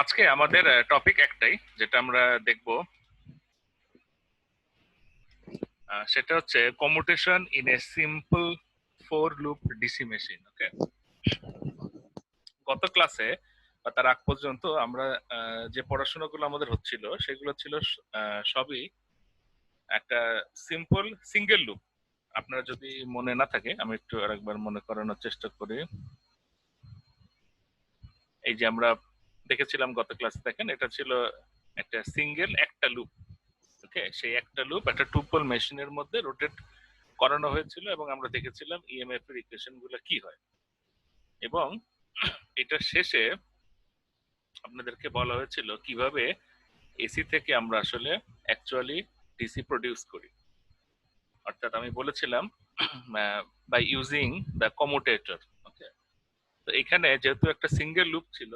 আজকে আমাদের টপিক একটাই, যেটা আমরা দেখব, সেটা হচ্ছে commutation in a simple four loop DC machine. Okay, গত ক্লাসে বা তার আগ পর্যন্ত আমরা যে পড়াশোনাগুলো আমাদের হচ্ছিল সেগুলো ছিল সবই একটা সিম্পল সিঙ্গেল লুপ। আপনারা যদি মনে না থাকে, আমি একটু আরেকবার মনে করানোর চেষ্টা করি। এই যে আমরা দেখেছিলাম গত ক্লাসে, দেখেন এটা ছিল একটা সিঙ্গেল একটা লুপ। ওকে, সেই একটা লুপ একটা টুপল মেশিনের মধ্যে রোটেট করানো হয়েছিল এবং আমরা দেখেছিলাম ইএমএফ এর ইকুয়েশন গুলো কি হয়। এবং এটা শেষে আপনাদেরকে বলা হয়েছিল কিভাবে এসি থেকে আমরা আসলে অ্যাকচুয়ালি ডিসি প্রডিউস করি। অর্থাৎ আমি বলেছিলাম বাই ইউজিং দ্য কমিউটেটর। ওকে, তো এখানে যেহেতু একটা সিঙ্গেল লুপ ছিল,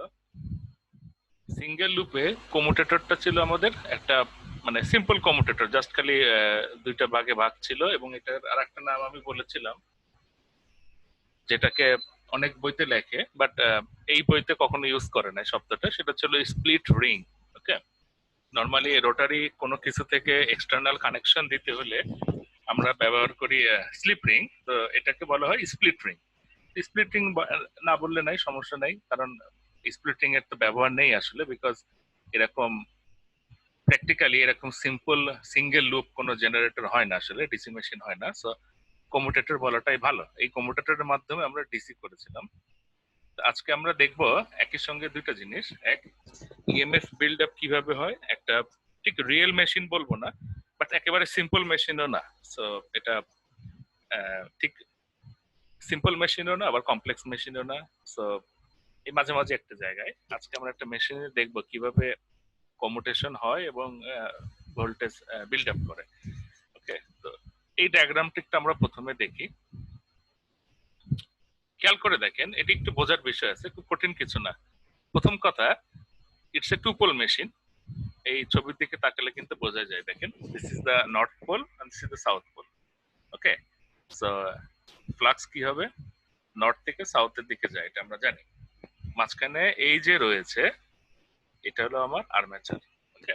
সিঙ্গেল লুপে কমিউটেটরটা ছিল আমাদের একটা মানে সিম্পল কমিউটেটর, জাস্ট খালি দুইটা ভাগে ভাগ ছিল। এবং এটার আর একটা নাম আমি বলেছিলাম, যেটাকে অনেক বইতে লেখে বাট এই বইতে কখনো ইউজ করে না শব্দটা, সেটা ছিল স্প্লিট রিং। ওকে, নর্মালি রোটারি কোনো কিছু থেকে এক্সটার্নাল কানেকশন দিতে হলে আমরা ব্যবহার করি স্লিপ রিং, তো এটাকে বলা হয় স্প্লিট রিং। স্প্লিট রিং না বললে নাই, সমস্যা নাই, কারণ স্প্লিট রিং এর তো ব্যবহার নেই আসলে, বিকজ এরকম প্র্যাকটিক্যালি এরকম সিম্পল সিঙ্গেল লুপ কোনো জেনারেটর হয় না, আসলে ডিসি মেশিন হয় না। সো কমিউটেটর বলাটাই ভালো। এই কমিউটেটরের মাধ্যমে আমরা ডিসি করেছিলাম। আজকে আমরা দেখব একই সঙ্গে দুইটা জিনিস। এক, ইএমএফ বিল্ড আপ কিভাবে হয়, একটা ঠিক রিয়েল মেশিন বলবো না, বাট একেবারে সিম্পল মেশিনও না। সো এটা ঠিক সিম্পল মেশিনও না, আবার কমপ্লেক্স মেশিনও না। সো এই মাঝে মাঝে একটা জায়গায় আজকে আমরা একটা মেশিনে দেখবো কিভাবে কমিউটেশন হয় এবং ভোল্টেজ বিল্ড আপ করে। ওকে, তো এই ডায়াগ্রামটিকটা আমরা প্রথমে দেখি। খেয়াল করে দেখেন, এটি একটু বোঝার বিষয় আছে, খুব কঠিন কিছু না। প্রথম কথা, it's a two pole machine. এই ছবির দিকে তাকালে কিন্তু বোঝা যায়। দেখেন, this is the north pole and this is the south pole. Okay, so flux কি হবে, নর্থ থেকে সাউথের দিকে যায়, এটা আমরা জানি। মাঝখানে এই যে রয়েছে, এটা হলো আমার আর্মেচার। ওকে,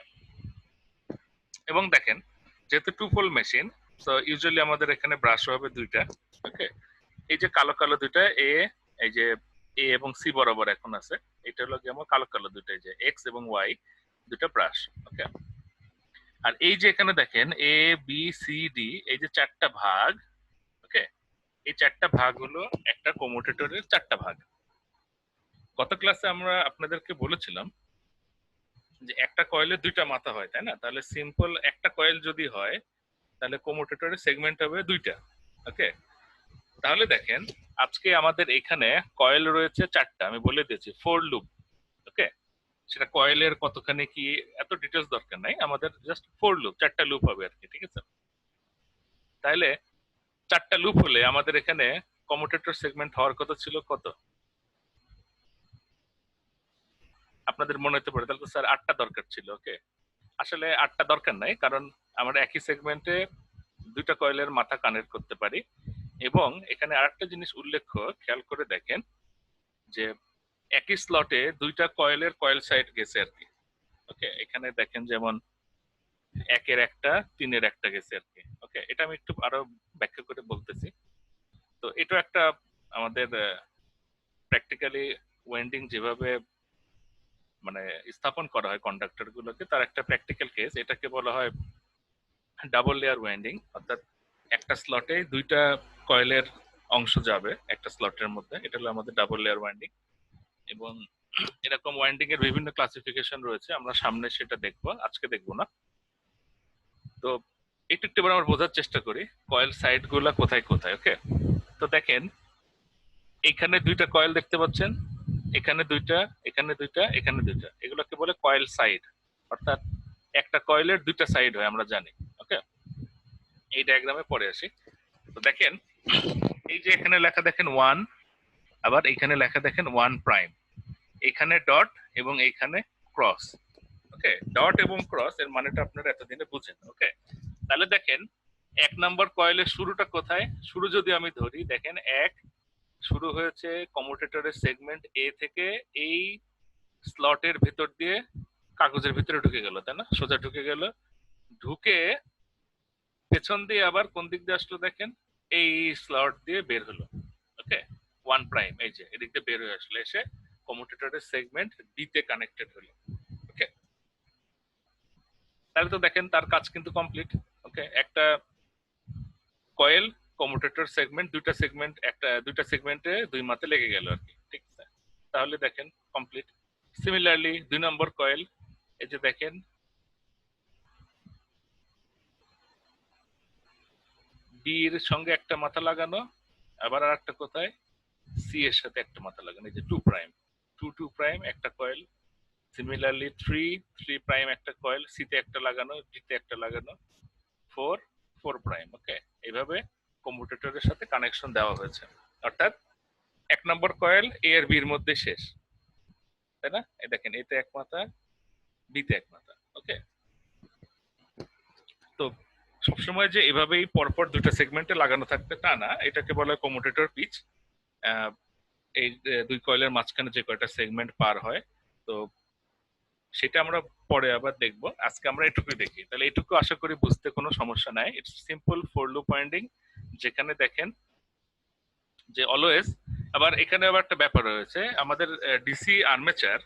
এবং দেখেন যেহেতু টু পোল মেশিন, তো ইউজুয়ালি আমাদের এখানে ব্রাশ হবে দুইটা। ওকে, এই যে কালো কালো দুইটা এই যে এ এবং সি বরাবর এখন আছে, এটা হলো কি আমার কালো কালো দুইটা, যে এক্স এবং ওয়াই দুটা ব্রাশ। ওকে, আর এই যে এখানে দেখেন এ বি সি ডি, এই যে চারটা ভাগ। ওকে, এই চারটা ভাগ হলো একটা কমিউটেটরের চারটা ভাগ। গত ক্লাসে আমরা আপনাদেরকে বলেছিলাম যে একটা কয়েলে দুইটা মাথা হয়, তাই না? তাহলে সিম্পল একটা কয়েল যদি হয়, তাহলে কমিউটেটরের সেগমেন্ট হবে দুইটা। ওকে, তাহলে দেখেন আজকে আমাদের এখানে কয়েল রয়েছে চারটা, আমি বলে দিয়েছি ফোর লুপ। ওকে, সেটা কয়েলের কতখানি কি এত ডিটেলস দরকার নাই আমাদের, জাস্ট ফোর লুপ, চারটা লুপ হবে আর কি, ঠিক আছে? তাহলে চারটা লুপ হলে আমাদের এখানে কমিউটেটর সেগমেন্ট হওয়ার কথা ছিল কত? আপনাদের মনে হতে পারে তাহলে তো স্যার আটটা দরকার ছিল। ওকে, আসলে আটটা দরকার নাই, কারণ আমরা একই সেগমেন্টে দুইটা কয়েলের মাথা কানেক্ট করতে পারি। এবং এখানে আরেকটা জিনিস উল্লেখ্য, খেয়াল করে দেখেন যে একই স্লটে দুইটা কয়েলের কয়েল সাইড গেছে আর কি। ওকে, এখানে দেখেন যেমন একের একটা, তিনের একটা গেছে আর কি। ওকে, এটা আমি একটু আরো ব্যাখ্যা করে বলতেছি। তো এটা একটা আমাদের প্র্যাকটিক্যালি ওয়েন্ডিং যেভাবে মানে স্থাপন করা হয় কন্ডাক্টর গুলোকে, তার একটা প্র্যাকটিক্যাল কেস, এটাকে বলা হয় ডাবল লেয়ার ওয়েন্ডিং। অর্থাৎ একটা স্লটে দুইটা কয়েলের অংশ যাবে একটা স্লটের মধ্যে, এটা হলো আমাদের ডাবল লেয়ার ওয়েন্ডিং। এবং এরকম ওয়াইন্ডিং এর বিভিন্ন ক্লাসিফিকেশন রয়েছে, আমরা সামনে সেটা দেখবো, আজকে দেখবো না। তো একটু একটু আমরা বোঝার চেষ্টা করি কয়েল সাইড গুলা কোথায় কোথায়। ওকে, তো দেখেন এখানে দুইটা কয়েল দেখতে পাচ্ছেন, এখানে দুইটা, এখানে দুইটা, এখানে দুইটা, এগুলোকে বলে কয়েল সাইড। অর্থাৎ একটা কয়েলের দুইটা সাইড হয়, আমরা জানি। ওকে, এই ডায়াগ্রামে পরে আসি। তো দেখেন এই যে এখানে লেখা দেখেন ওয়ান, আবার এখানে লেখা দেখেন ওয়ান প্রাইম, এখানে ডট এবং এইখানে ক্রস। ওকে, ডট এবং ক্রস এর মানেটা আপনারা এতদিনে বুঝেন। ওকে, তাহলে দেখেন এক নাম্বার কয়েলের শুরুটা কোথায়, শুরু যদি আমি ধরি, দেখেন এক শুরু হয়েছে কমিউটেটরের সেগমেন্ট এ থেকে, এই স্লটের ভেতর দিয়ে কাগজের ভিতরে ঢুকে গেল, তাই না? সোজা ঢুকে গেল, ঢুকে পেছন দিয়ে আবার কোন দিক দিয়ে আসলো দেখেন, এই স্লট দিয়ে বের হলো। ওকে, ওয়ান প্রাইম এই যে এদিক দিয়ে বের হয়ে আসলো, এসে কমিউটেটরের সেগমেন্ট বি তে কানেক্টেড হলো। ওকে, তাহলে তো দেখেন তার কাজ কিন্তু কমপ্লিট। ওকে, একটা কয়েল কমিউটেটর সেগমেন্ট, দুইটা সেগমেন্টে দুই মাথা লেগে গেল আর কি, ঠিক আছে? তাহলে দেখেন কমপ্লিট। সিমিলারলি 2 নম্বর কয়েল, এই যে দেখেন বি এর সঙ্গে একটা মাথা লাগানো, আবার আর একটা কোথায় সি এর সাথে একটা মাথা লাগানো, এই যে 2 প্রাইম, 2 প্রাইম একটা কয়েল। সিমিলারলি 3 প্রাইম একটা কয়েল, সি তে একটা লাগানো, ডি তে একটা লাগানো, 4 প্রাইম। ওকে, এইভাবে কমিউটেটরের সাথে কানেকশন দেওয়া হয়েছে। অর্থাৎ 1 নম্বর কয়েল এ আর বি এর মধ্যে শেষ, তাই না? এই দেখেন এতে এক মাথা, বি তে এক মাথা। ওকে, তো সবসময় যে এভাবেই পরপর দুইটা সেগমেন্টে লাগানো থাকতে তা না, এটাকে বলা হয় কমিউটেটর পিচ। এই দুই কয়েলের মাঝখানে যে কয়টা সেগমেন্ট পার হয়, তো সেটা আমরা পরে আবার দেখবো। আজকে আমরা এটুকুই দেখি। তাহলে এটুকু আশা করি বুঝতে কোনো সমস্যা নাই। It's simple four loop winding, যেখানে দেখেন যে অলওয়েজ, আবার এখানে আবার একটা ব্যাপার রয়েছে, আমাদের ডিসি আর্মেচার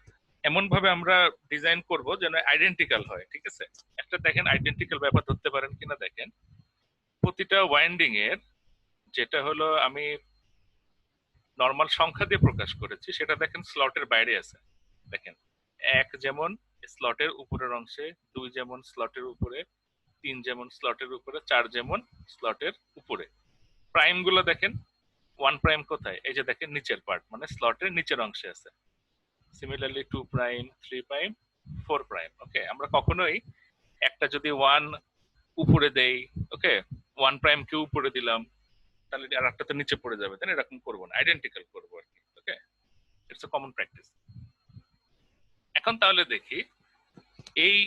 এমন ভাবে আমরা ডিজাইন করব যেন আইডেন্টিক্যাল হয়, ঠিক আছে? একটা দেখেন আইডেন্টিক্যাল ব্যাপার ধরতে পারেন কিনা, দেখেন প্রতিটা ওয়াইন্ডিং এর, যেটা হলো আমি নর্মাল সংখ্যা দিয়ে প্রকাশ করেছি, সেটা দেখেন স্লটের বাইরে আছে। দেখেন 1 যেমন স্লটের উপরের অংশে, 2 যেমন স্লটের উপরে, 3 যেমন স্লটের উপরে, 4 যেমন স্লটের উপরে। প্রাইম গুলো দেখেন 1 প্রাইম কোথায়, এই যে দেখেন নিচের পার্ট, মানে স্লটের নিচের অংশে আছে। Similarly 2 prime, 3 prime, 4 prime. Okay, আমরা কখনোই একটা যদি 1 উপরে দেই, ওকে, 1 প্রাইম কে উপরে দিলাম, তাহলে আর একটা তো নিচে পড়ে যাবে, তাই না? এরকম করবো না, আইডেন্টিক্যাল করবো আর কি। ওকে, ইটস এ কমন প্র্যাকটিস। এখন তাহলে দেখি এই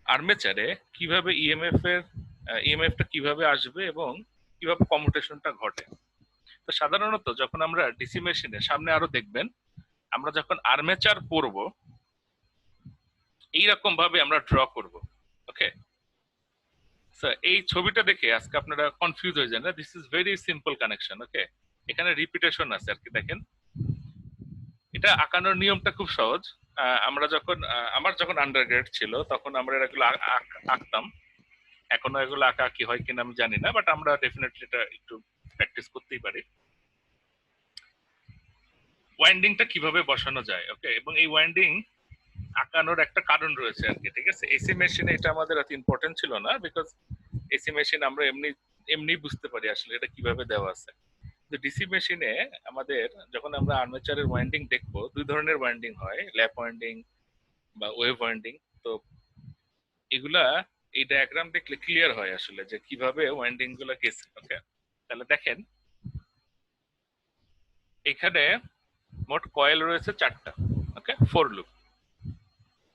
আর্মেচারে কিভাবে ইএমএফটা কিভাবে আসবে এবং কিভাবে কমিউটেশনটা ঘটে। তো সাধারণত যখন আমরা ডিসি মেশিনে, সামনে আরো দেখবেন, আমরা যখন আর্মেচার পড়ব এইরকম ভাবে আমরা ড্র করব। ওকে, এই ছবিটা দেখে আজকে আপনারা কনফিউজ হয়ে যান না, this is very simple connection. Okay, এখানে রিপিটেশন আছে আর কি। দেখেন এটা আঁকানোর নিয়মটা খুব সহজ। আমরা যখন আমার যখন আন্ডারগ্রেড ছিল তখন আমরা এগুলো আঁকতাম। এখনো এগুলো আঁকা কি হয় কিনা আমি জানি না, বাট আমরা ডেফিনেটলি এটা একটু প্র্যাকটিস করতেই পারি। ওয়াইন্ডিংটা কিভাবে বসানো যায়, ওকে, এবং এই ওয়াইন্ডিং আঁকানোর একটা কারণ রয়েছে আর কি, ঠিক আছে? এসি মেশিনে এটা আমাদের এত ইম্পর্টেন্ট ছিল না, বিকজ এসি মেশিন আমরা এমনি এমনি বুঝতে পারি আসলে এটা কিভাবে দেওয়া আছে। তো ডিসি মেশিনে আমাদের যখন আমরা আর্মেচারের ওয়াইন্ডিং দেখবো, দুই ধরনের ওয়াইন্ডিং হয়, ল্যাপ ওয়াইন্ডিং বা ওয়েভ ওয়াইন্ডিং। তো এগুলা এই ডায়াগ্রাম দেখলে ক্লিয়ার হয় আসলে যে কিভাবে ওয়াইন্ডিং গুলা গেছে। ওকে, তাহলে দেখেন এখানে মোট কয়েল রয়েছে 4টা। ওকে, 4 লুপ,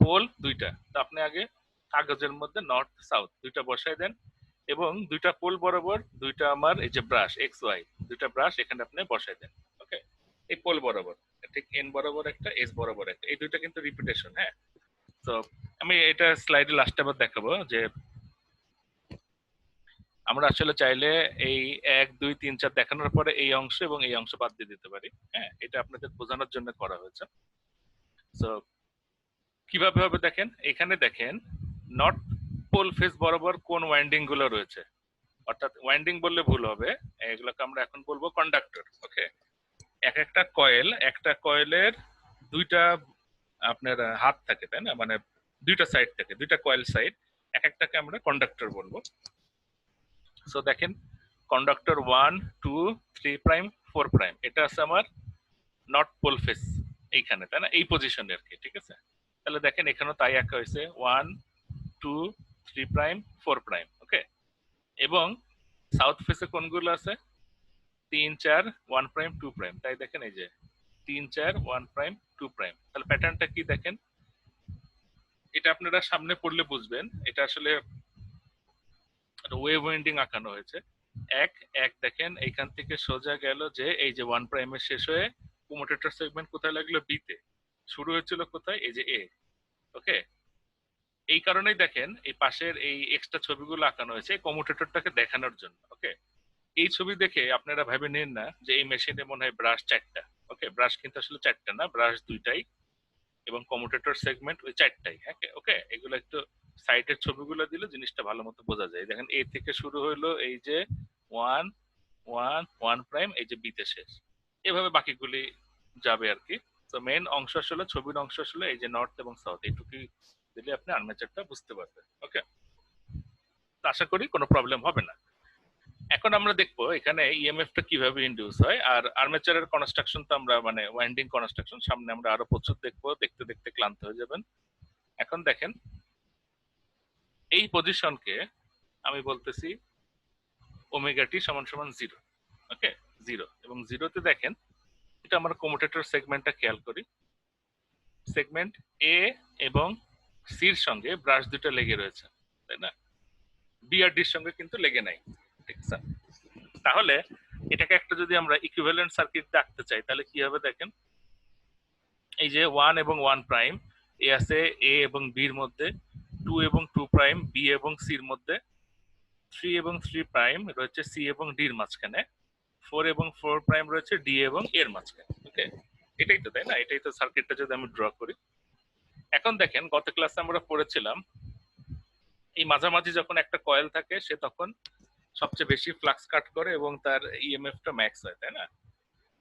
পোল 2টা। তো আপনি আগে কাগজের মধ্যে নর্থ সাউথ 2টা বসাই দেন, এবং 2টা পোল বরাবর 2টা আমার এই যে ব্রাশ এক্স ওয়াই 2টা ব্রাশ এখানে আপনি বসাই দেন। ওকে, এই পোল বরাবর, ঠিক এন বরাবর একটা, এস বরাবর একটা, এই 2টা কিন্তু রিপিটেশন। হ্যাঁ, তো আমি এটা স্লাইডে লাস্টে আবার দেখাবো যে আমরা আসলে চাইলে এই 1 2 3 4 দেখানোর পরে এই অংশ এবং এই অংশ বাদ দিয়ে দিতে পারি। হ্যাঁ, এটা আপনাদের বোঝানোর জন্য করা হয়েছে। সো কিভাবে হবে দেখেন, এখানে দেখেন নর্থ পোল ফেস বরাবর কোন ওয়াইন্ডিং গুলো রয়েছে, অর্থাৎ ওয়াইন্ডিং বললে ভুল হবে, এগুলোকে আমরা এখন বলবো কন্ডাক্টর। ওকে, একটা কয়েল, একটা কয়েলের 2টা আপনার হাত থাকে, তাই না? মানে 2টা সাইড থাকে, 2টা কয়েল সাইড, এক একটাকে আমরা কন্ডাক্টর বলবো। সো দেখেন কন্ডাক্টর 1 2 3 প্রাইম 4 প্রাইম, এটা আছে আমার নর্থ পোল ফেস এইখানে, তাই না? এই পজিশনে আর কি, ঠিক আছে? তাহলে দেখেন এখানেও তাই আঁকা হয়েছে 1 2 3 প্রাইম 4 প্রাইম। ওকে, এবং সাউথ ফেসে কোনগুলো আছে 3 4 1 প্রাইম 2 প্রাইম। তাই দেখেন এই যে 3 4 1 প্রাইম 2 প্রাইম। তাহলে প্যাটার্নটা কি দেখেন, এটা আপনারা সামনে পড়লে বুঝবেন। এটা আসলে ওয়েভ ওয়াইন্ডিং আঁকানো হয়েছে। এক এক দেখেন এইখান থেকে সোজা গেল যে এই যে 1 প্রাইমের শেষ হয়ে কমিউটেটর সেগমেন্ট কোথায় লাগলো, বি তে। শুরু হয়েছিল কোথায়, এই যে এ। ওকে, এই কারণেই দেখেন এই পাশের এই এক্সট্রা ছবিগুলো আঁকানো হয়েছে কমিউটেটরটাকে দেখানোর জন্য। ওকে, এই ছবি দেখে আপনারা ভেবে নিন না যে এই মেশিনে মনে হয় ব্রাশ চারটা। ওকে, ব্রাশ কিন্তু আসলে চারটা না, ব্রাশ দুইটাই, এবং কমিউটেটর সেগমেন্ট ওই চারটাই। হ্যাঁ, ওকে, এগুলো একটু সাইডের ছবিগুলো দিলে জিনিসটা ভালো মতো বোঝা যায়। দেখেন এ থেকে শুরু হইলো এই যে ওয়ান ওয়ান ওয়ান প্রাইম, এই যে বিতে শেষ, এভাবে বাকিগুলি যাবে আর কি। তো মেইন অংশ আসলে, ছবির অংশ আসলে এই যে নর্থ এবং সাউথ, এইটুকুই দিলে আপনি আর্মেচারটা বুঝতে পারবেন। ওকে, আশা করি কোনো প্রবলেম হবে না। এখন আমরা দেখবো এখানে ইএমএফ টা কিভাবে ইনডিউস হয়। আর আর্মেচারের কনস্ট্রাকশন তো আমরা মানে ওয়াইন্ডিং কনস্ট্রাকশন সামনে আমরা আরো প্রচুর দেখবো, দেখতে দেখতে ক্লান্ত হয়ে যাবেন। এখন দেখেন এই পজিশনকে আমি বলতেছি ওমেগা টি সমান সমান 0। ওকে, 0 এবং 0তে দেখেন এটা আমার কমিউটেটর সেগমেন্টটা খেয়াল করি। সেগমেন্ট এ এবং সির সঙ্গে ব্রাশ দুটো লেগে রয়েছে, তাই না? বি আর ডির সঙ্গে কিন্তু লেগে নাই। ঠিক আছে, তাহলে এটাকে একটা যদি আমরা ইকুইভ্যালেন্ট সার্কিট আঁকতে চাই তাহলে কি হবে দেখেন, এই যে 1 এবং 1 প্রাইম এ আছে এ এবং বির মধ্যে, 2 এবং 2 প্রাইম বি এবং সির মধ্যে, 3 এবং 3 প্রাইম রয়েছে সি এবং ডির মাঝখানে, 4 এবং 4 প্রাইম রয়েছে ডি এবং এর মাঝখানে। ওকে, এটাই তো, তাই না? এটাই তো সার্কিটটা যদি আমি ড্র করি। এখন দেখেন গত ক্লাসে আমরা পড়েছিলাম এই মাঝামাঝি যখন একটা কয়েল থাকে সে তখন সবচেয়ে বেশি ফ্লাক্স কাট করে এবং তার ইএমএফ টা ম্যাক্স হয়, তাই না?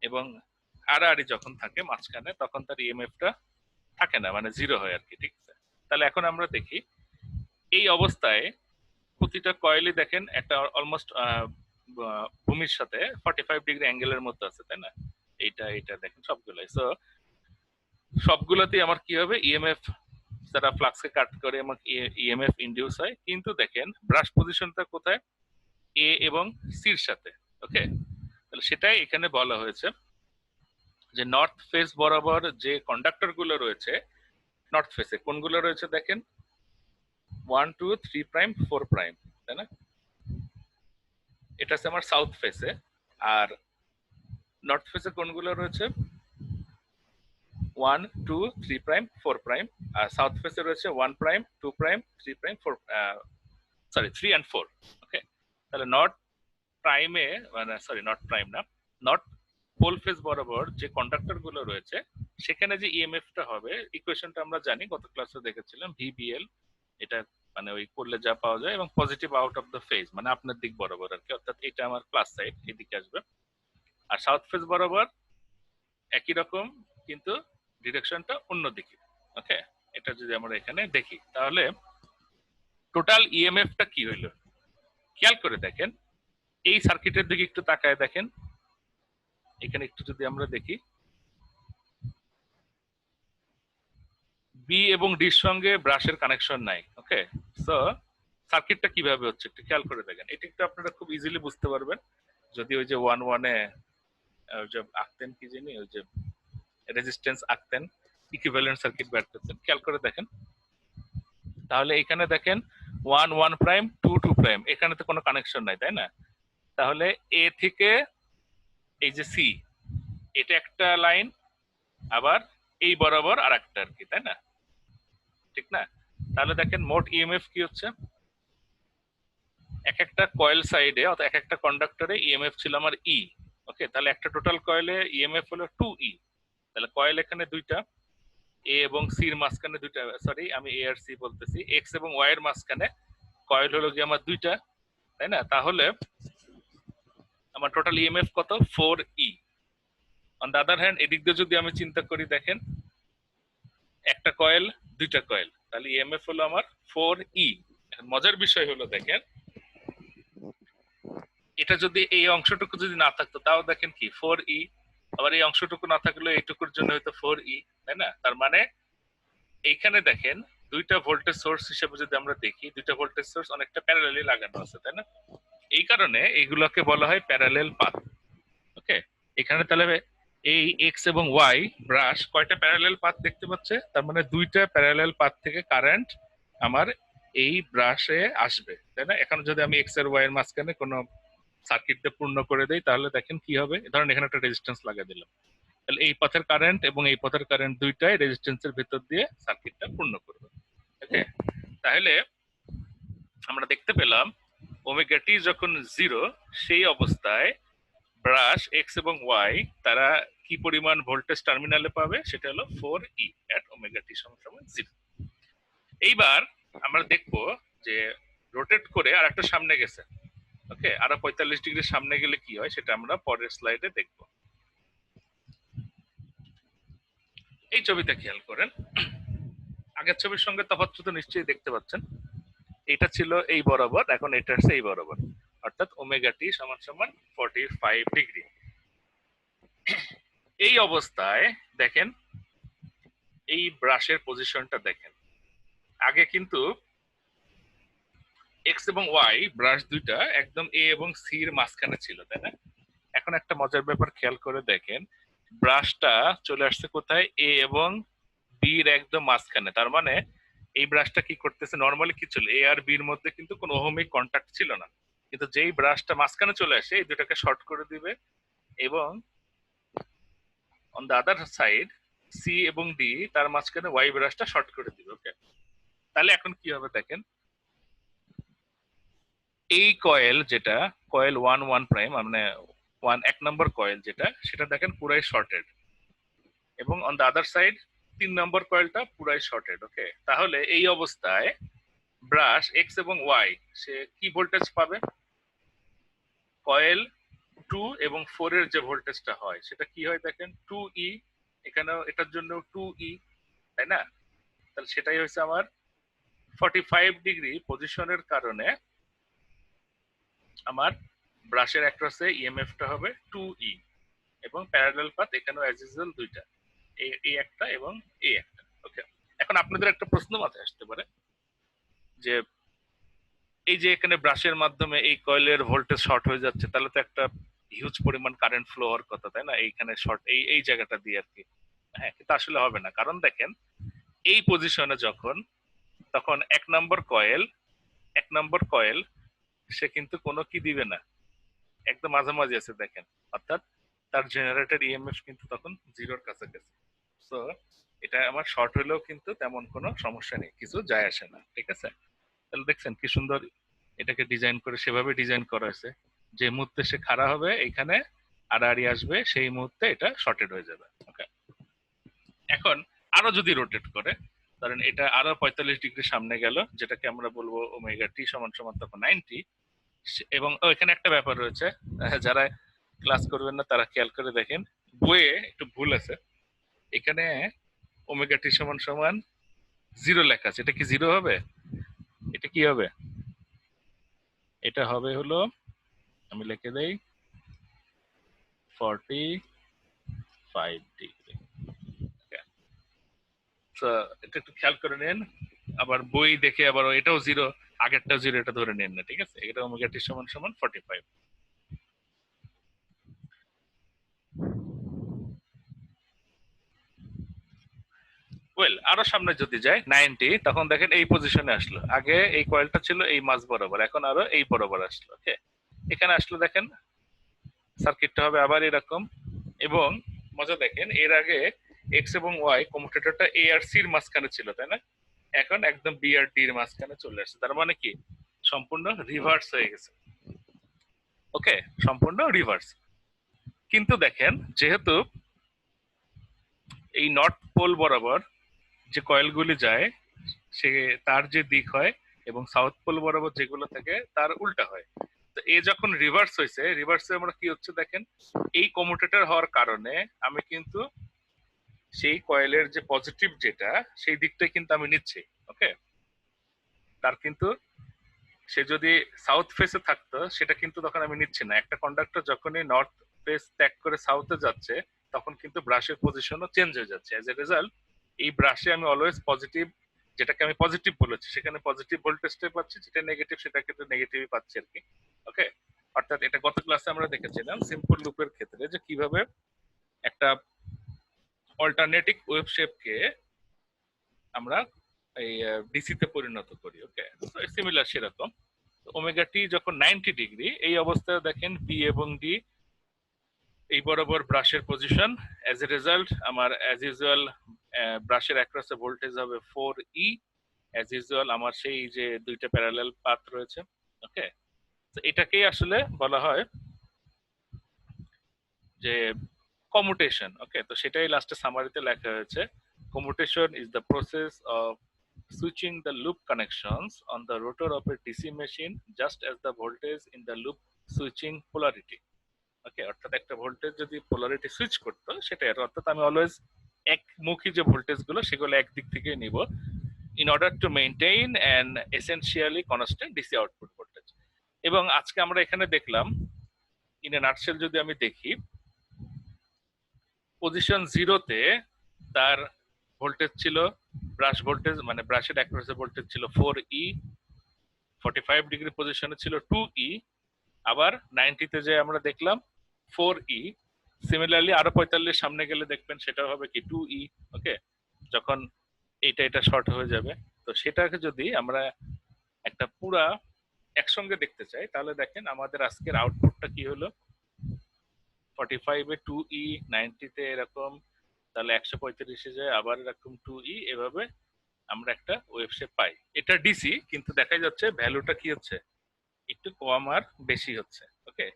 এবং আড়াআড়ি যখন থাকে মাঝখানে তখন তার ইএমএফ টা থাকে না, মানে 0 হয় আর কি। ঠিক আছে, তাহলে এখন আমরা দেখি এই অবস্থায় প্রতিটা কয়েলই দেখেন একটা অলমোস্ট ভূমির সাথে 45 ডিগ্রি অ্যাঙ্গেলের মতো আছে, তাই না? এইটা এইটা দেখেন সবগুলাই। সো সবগুলোতেই আমার কি হবে, ইএমএফ যারা ফ্লাক্সকে কাট করে আমার ইএমএফ ইনডিউস হয়। কিন্তু দেখেন ব্রাশ পজিশনটা কোথায়, এ এবং সির সাথে। ওকে, তাহলে সেটাই এখানে বলা হয়েছে যে নর্থ ফেস বরাবর যে কন্ডাক্টর গুলো রয়েছে, নর্থ ফেসে কোনগুলো রয়েছে দেখেন, 1 2 3 প্রাইম 4 প্রাইম, তাই না? এটা আছে আমার সাউথ ফেসে। আর নর্থ ফেসে কোনগুলো রয়েছে, 1 2 3 প্রাইম 4 প্রাইম। আর সাউথ ফেসে রয়েছে 1 prime 2 prime 3 prime 4, sorry 3 and 4। ওকে, তাহলে নর্থ প্রাইমে, মানে সরি নর্থ প্রাইম না, নর্থ পোল ফেজ বরাবর যে কন্ডাক্টর গুলো রয়েছে সেখানে যে ইএমএফ টা হবে, ইকুয়েশনটা আমরা জানি, গত ক্লাসে দেখেছিলাম, ভিবিএল। এটা মানে ওই করলে যা পাওয়া যায়, এবং positive out of the phase মানে আপনার দিক বরাবর আর কি, অর্থাৎ এটা আমার প্লাস সাইড, এদিকে আসবে। আর সাউথ ফেজ বরাবর একই রকম, কিন্তু ডিরেকশনটা অন্যদিকে। ওকে, এটা যদি আমরা এখানে দেখি তাহলে টোটাল ইএমএফ টা কি হইলো খেয়াল করে দেখেন। এই সার্কিটের দিকে একটু তাকায় দেখেন, এখানে একটু যদি আমরা দেখি, বি এবং ডির সঙ্গে ব্রাশের কানেকশন নাই। ওকে, সো সার্কিটটা কিভাবে হচ্ছে একটু খেয়াল করে দেখেন। এটা একটু আপনারা খুব ইজিলি বুঝতে পারবেন যদি ওই যে 1 1-এ যে আঁকতেন কি জানি, ওই যে রেজিস্ট্যান্স আঁকতেন, ইকুইভ্যালেন্ট সার্কিট বের করতেন, খেয়াল করে দেখেন। তাহলে এখানে দেখেন 1 1 প্রাইম 2 2 প্রাইম, এখানে তো কোনো কানেকশন নাই, তাই না? তাহলে এ থেকে এই যে সি, এটা একটা লাইন, আবার এই বরাবর আর একটা আর কি, তাই না? ঠিক না? তাহলে দেখেন মোট ইএমএফ কি হচ্ছে, এক একটা কয়েল সাইডে অর্থাৎ এক একটা কন্ডাক্টরে ইএমএফ ছিল আমার ই। ওকে, তাহলে একটা টোটাল কয়েলে ইএমএফ হলো 2 ই। তাহলে কয়েল এখানে দুইটা, এ এবং সির মাঝখানে দুইটা, সরি আমি এ আর সি বলতেছি, এক্স এবং ওয়াই এর মাঝখানে কয়েল হলো কি আমার দুইটা, তাই না? তাহলে আমার টোটাল ইএমএফ কত, 4 ই। অন দ্য আদার হ্যান্ড এদিক দিয়ে যদি আমি চিন্তা করি দেখেন, একটা কয়েল দুইটা কয়েল, তাহলে ইএমএফ হলো আমার 4 ই। মজার বিষয় হলো দেখেন, এটা যদি এই অংশটুকু যদি না থাকতো তাও দেখেন কি 4 ই, আবার এই অংশটুকু না থাকলেও এইটুকুর জন্য হয়তো 4 ই, তাই না? তার মানে এইখানে দেখেন দুইটা ভোল্টেজ সোর্স হিসেবে যদি আমরা দেখি, দুইটা ভোল্টেজ সোর্স অনেকটা প্যারালালি লাগানো আছে, তাই না? এই কারণে এইগুলোকে বলা হয় প্যারালেল পাথ। ওকে, এখানে তাহলে এই এক্স এবং ওয়াই ব্রাশ কয়টা প্যারালেল পাথ দেখতে পাচ্ছে, তার মানে দুইটা প্যারালেল পাথ থেকে কারেন্ট আমার এই ব্রাশে আসবে, তাই না? এখন যদি আমি এক্স এর ওয়াই এর মাঝখানে কোনো সার্কিট দিয়ে পূর্ণ করে দেই তাহলে দেখেন কি হবে, ধরেন এখানে একটা রেজিস্ট্যান্স লাগিয়ে দিলাম, তাহলে এই পথের কারেন্ট এবং এই পথের কারেন্ট দুইটাই রেজিস্ট্যান্সের ভেতর দিয়ে সার্কিটটা পূর্ণ করবে। ওকে, তাহলে আমরা দেখতে পেলাম ওমেগা টি যখন জিরো, সেই অবস্থায় ব্রাশ এক্স এবং ওয়াই তারা কি পরিমাণ ভোল্টেজ টার্মিনালে পাবে, সেটা হলো 4E এট ওমেগা টি সমান 0। এইবার আমরা দেখব যে রোটেট করে আর একটা সামনে গেছে। ওকে, আরো 45 ডিগ্রি সামনে গেলে কি হয় সেটা আমরা পরের স্লাইডে দেখব। এই ছবিটা খেয়াল করেন, আগের ছবির সঙ্গে তফাৎ তো নিশ্চয়ই দেখতে পাচ্ছেন। এটা ছিল এই বরাবর, এখন এটা হচ্ছে এই বরাবর, অর্থাৎ ওমেগা টি সমান 45 ডিগ্রি। এই অবস্থায় দেখেন এই ব্রাশের পজিশনটা দেখেন, আগে কিন্তু এক্স এবং ওয়াই ব্রাশ দুইটা একদম এ এবং সি এর মাঝখানে ছিল, তাই না? এখন একটা মজার ব্যাপার খেয়াল করে দেখেন, ব্রাশটা চলে আসছে কোথায়, এ এবং বি এর একদম মাঝখানে। তার মানে এই ব্রাশটা কি করতেছে, নর্মালি কি ছিল, এ আর বি এর মধ্যে কিন্তু কোনো ওহমিক কন্টাক্ট ছিল না, কিন্তু যেই ব্রাশটা মাঝখানে চলে আসে এই দুটাকে শর্ট করে দিবে, এবং on the other side C এবং ডি তার মাঝখানে ওয়াই ব্রাশটা শর্ট করে দিবে। ওকে, তাহলে এখন কি হবে দেখেন, এই কয়েল যেটা কয়েল 1 প্রাইম, মানে 1 নম্বর কয়েল যেটা, সেটা দেখেন পুরাই শর্টেড, এবং অন দ্য আদার সাইড 3 নম্বর কয়েলটা পুরাই শর্টেড। ওকে, তাহলে এই অবস্থায় ব্রাশ এক্স এবং ওয়াই সে কি ভোল্টেজ পাবে, কয়েল 2 এবং 4 এর যে ভোল্টেজটা হয় সেটা কি হয় দেখেন, 2E, এখানেও এটার জন্য 2E, তাই না? তাহলে সেটাই হচ্ছে আমার 45 ডিগ্রি পজিশনের কারণে আমার ব্রাশের অ্যাক্রসে ইএমএফটা হবে 2E, এবং প্যারালাল পাথ এখানেও অ্যাজ ইউজুয়াল দুইটা, এই একটা এবং এই একটা। ওকে, এখন আপনাদের একটা প্রশ্ন মাথায় আসতে পারে যে এই যে এখানে ব্রাশের মাধ্যমে এই কয়েলের ভোল্টেজ শর্ট হয়ে যাচ্ছে, তাহলে তো একটা হিউজ পরিমাণ কারেন্ট ফ্লো হওয়ার কথা, তাই না? এইখানে শর্ট এই জায়গাটা দিয়ে আর কি। হ্যাঁ, কিন্তু আসলে হবে না, কারণ দেখেন এই পজিশনে যখন, তখন এক নম্বর কয়েল সে কিন্তু কোনো কি দিবে না, একদম মাঝামাঝি আছে দেখেন, অর্থাৎ তার জেনারেটেড ইএমএফ কিন্তু তখন জিরোর কাছাকাছি। সো এটা আমার শর্ট হলেও কিন্তু তেমন কোনো সমস্যা নেই, কিছু যায় আসে না, ঠিক আছে? তাহলে দেখছেন কি সুন্দর এটাকে ডিজাইন করে, সেভাবে ডিজাইন করা হয়েছে যে মুহূর্তে সে খাড়া হবে এইখানে আড়াআড়ি আসবে, সেই মুহূর্তে এটা শর্টেড হয়ে যাবে। ওকে, এখন আরো যদি রোটেট করে, ধরেন এটা আরো 45 ডিগ্রি সামনে গেল, যেটাকে আমরা বলবো ওমেগা টি সমান সমান তখন 90। এবং এখানে একটা ব্যাপার রয়েছে, যারা ক্লাস করবেন না তারা খেয়াল করে দেখেন, বইয়ে একটু ভুল আছে, এখানে ওমেগা টি সমান সমান 0 লেখা আছে, এটা কি 0 হবে? এটা কি হবে? এটা হবে হলো, আমি লিখে দেই 45 ডিগ্রি। এটা একটু খেয়াল করে নেন, আবার বই দেখে আবার এটাও 0, আগেরটা 0, এটা ধরে নেন না, ঠিক আছে? এটা ওমেগা টি সমান সমান 45। ওয়েল, আরো সামনে যদি যায় 90, তখন দেখেন এই পজিশনে আসলো, আগে এই কয়েলটা ছিল এই মাঝ বরাবর, এখন আরো এই বরাবর আসলো। ওকে, এখানে আসলো, দেখেন সার্কিটটা হবে আবার এরকম। এবং মজা দেখেন, এর আগে এক্স এবং ওয়াই কমিউটেটরটা এ আর সি এর মাঝখানে ছিল, তাই না? এখন একদম বি আর ডি এর মাঝখানে চলে আসছে, তার মানে কি সম্পূর্ণ রিভার্স হয়ে গেছে। ওকে, সম্পূর্ণ রিভার্স। কিন্তু দেখেন, যেহেতু এই নর্থ পোল বরাবর যে কয়েলগুলি যায়, সে তার যে দিক হয়, এবং সাউথ পোল বরাবর যেগুলো থাকে তার উল্টা হয়। তো এ যখন রিভার্স হয়েছে, রিভার্সে আমরা কি হচ্ছে দেখেন, এই কমিউটেটর হওয়ার কারণে আমি কিন্তু সেই কয়েলের যে পজিটিভ যেটা, সেই দিকটাই কিন্তু আমি নিচ্ছি। ওকে, তার কিন্তু সে যদি সাউথ ফেসে থাকতো সেটা কিন্তু তখন আমি নিচ্ছি না। একটা কন্ডাক্টর যখনই নর্থ ফেস ত্যাগ করে সাউথে যাচ্ছে, তখন কিন্তু ব্রাশের পজিশনও চেঞ্জ হয়ে যাচ্ছে। এজ এ রেজাল্ট এই ব্রাশে আমি অলওয়েজ পজিটিভ, যেটাকে আমি পজিটিভ বলেছি সেখানে পজিটিভ ভোল্টেজটাই পাচ্ছি, যেটা নেগেটিভ সেটা কিন্তু নেগেটিভই পাচ্ছি আর কি। ওকে, অর্থাৎ এটা গত ক্লাসে আমরা দেখেছিলাম সিম্পল লুপের ক্ষেত্রে যে কিভাবে একটা অল্টারনেটিভ ওয়েভ শেপকে আমরা এই ডিসি তে পরিণত করি। ওকে, তো সিমিলার সেরকম ওমেগা টি যখন 90 ডিগ্রি, এই অবস্থায় দেখেন বি এবং ডি এই বরাবর ব্রাশের পজিশন। অ্যাজ এ রেজাল্ট আমার অ্যাজ ইউজুয়াল ব্রাশের অ্যাক্রসে ভোল্টেজ হবে 4E। অ্যাজ ইউজুয়াল আমার সেই যে দুইটা প্যারালাল পাথ রয়েছে। ওকে, তো এটাকেই আসলে বলা হয় যে কমুটেশন। ওকে, তো সেটাই লাস্টে সামারিতে লেখা হয়েছে। Commutation is the process of switching the loop connections on the rotor of a DC machine just as the voltage in the loop switching polarity. Okay, অর্থাৎ একটা ভোল্টেজ যদি পোলারিটি সুইচ করতো সেটাই, অর্থাৎ আমি অলওয়েজ একমুখী যে ভোল্টেজ গুলো সেগুলো একদিক থেকে নিব in order to maintain an essentially constant DC output voltage। এবং আজকে আমরা এখানে দেখলাম ইন এ নাটশেল যদি আমি দেখি, পজিশন জিরোতে তার ভোল্টেজ ছিল, ব্রাশ ভোল্টেজ মানে ব্রাশের অ্যাক্রসে ভোল্টেজ ছিল 4E, 45 ডিগ্রি পজিশনে ছিল 2E, আবার 90-তে যে আমরা দেখলাম 4E, সিমিলারলি আরো 45 সামনে গেলে দেখবেন সেটা হবে কি 2E। ওকে, যখন এটা শর্ট হয়ে যাবে, তো সেটাকে যদি আমরা একটা পুরা একসঙ্গে দেখতে চাই তাহলে দেখেন আমাদের আজকের আউটপুটটা কি হলো, 45-এ 2E, 90-তে এরকম, তাহলে 135-এ যায় আবার এরকম 2E, এভাবে আমরা একটা ওয়েভ শেপ পাই। এটা ডিসি, কিন্তু দেখা যাচ্ছে ভ্যালুটা কি হচ্ছে, একটু কম আর বেশি হচ্ছে। ওকে,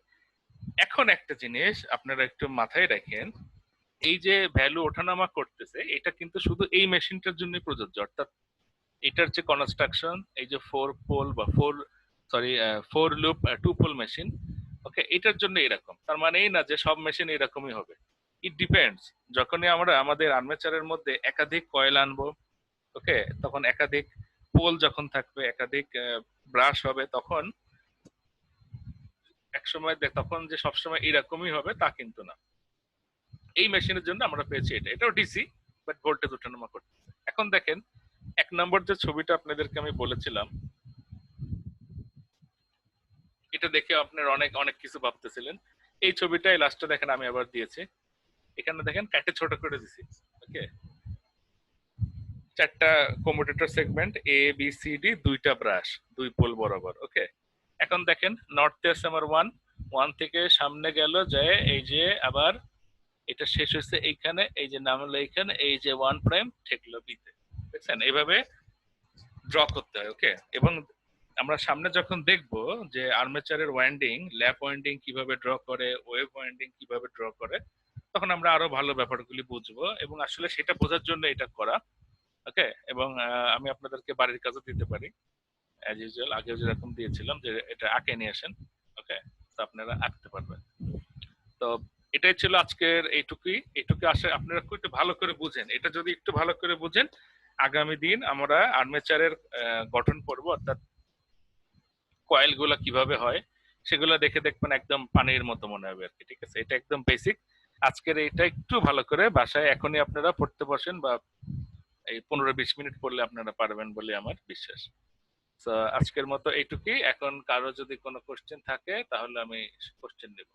এখন একটা জিনিস আপনারা একটু মাথায় রাখেন, এই যে ভ্যালু ওঠানামা করতেছে এটা কিন্তু শুধু এই মেশিনটার জন্য প্রযোজ্য। অর্থাৎ এটার যে কনস্ট্রাকশন, এই যে 4 পোল বা 4 লুপ 2 পোল মেশিন, ওকে, এটার জন্য এরকম, তার মানে এই না যে সব মেশিন এরকমই হবে। It depends. যখনই আমরা আমাদের আর্মেচারের মধ্যে একাধিক কয়েল আনবো, ওকে, তখন একাধিক পোল যখন থাকবে, একাধিক ব্রাশ হবে, তখন একসময় তখন যে সবসময় এরকমই হবে তা কিন্তু না। এই মেশিনের জন্য আমরা পেয়েছি এটাও ডিসি, বাট ভোল্টেজ ওঠানামা করতেছে। এখন দেখেন 1 নম্বর যে ছবিটা আপনাদেরকে আমি বলেছিলাম, এটা দেখে আপনার অনেক অনেক কিছু ভাবতেছিলেন। এই ছবিটাই লাস্টে দেখেন আমি আবার দিয়েছি, এখানে দেখেন কাটে ছোট করে দিছি। ওকে, 4টা commutator segment, A B C D, 2টা ব্রাশ, 2 পোল বরাবর। ওকে, এখন দেখেন নর্থে আছে আমার 1 থেকে সামনে গেল যায় এই যে আবার এটা শেষ হয়েছে এইখানে, এই যে নামলো এইখানে, এই যে 1 প্রাইম ঠেকলো বিতে। দেখছেন, এইভাবে ড্র করতে হয়। ওকে, এবং আমরা সামনে যখন দেখব যে আর্মেচারের ওয়াইন্ডিং, ল্যাপ ওয়াইন্ডিং কিভাবে ড্র করে, ওয়েভ ওয়াইন্ডিং কিভাবে ড্র করে, তখন আমরা আরো ভালো ব্যাপারগুলি বুঝবো, এবং আসলে সেটা বোঝার জন্য এটা করা। ওকে, এবং আমি আপনাদেরকে বাড়ির কাজও দিতে পারি, অ্যাজ ইউজুয়াল আগেও যেরকম দিয়েছিলাম যে এটা আঁকে নিয়ে আসেন। ওকে, তো আপনারা আঁকতে পারবেন। তো এটাই ছিল আজকের এইটুকুই। আসে আপনারা একটু ভালো করে বুঝেন, এটা যদি একটু ভালো করে বুঝেন, আগামী দিন আমরা আর্মেচারের গঠন করব, অর্থাৎ কয়েল গুলা কিভাবে হয় সেগুলো দেখে দেখবেন একদম পানির মতো মনে হবে আর কি। ঠিক আছে, এটা একদম বেসিক। আজকের এটা একটু ভালো করে বাসায় এখনই আপনারা পড়তে বসেন, বা এই 15-20 মিনিট পড়লে আপনারা পারবেন বলে আমার বিশ্বাস। তো আজকের মতো এইটুকুই। এখন কারো যদি কোনো কোশ্চেন থাকে তাহলে আমি কোশ্চেন নেব।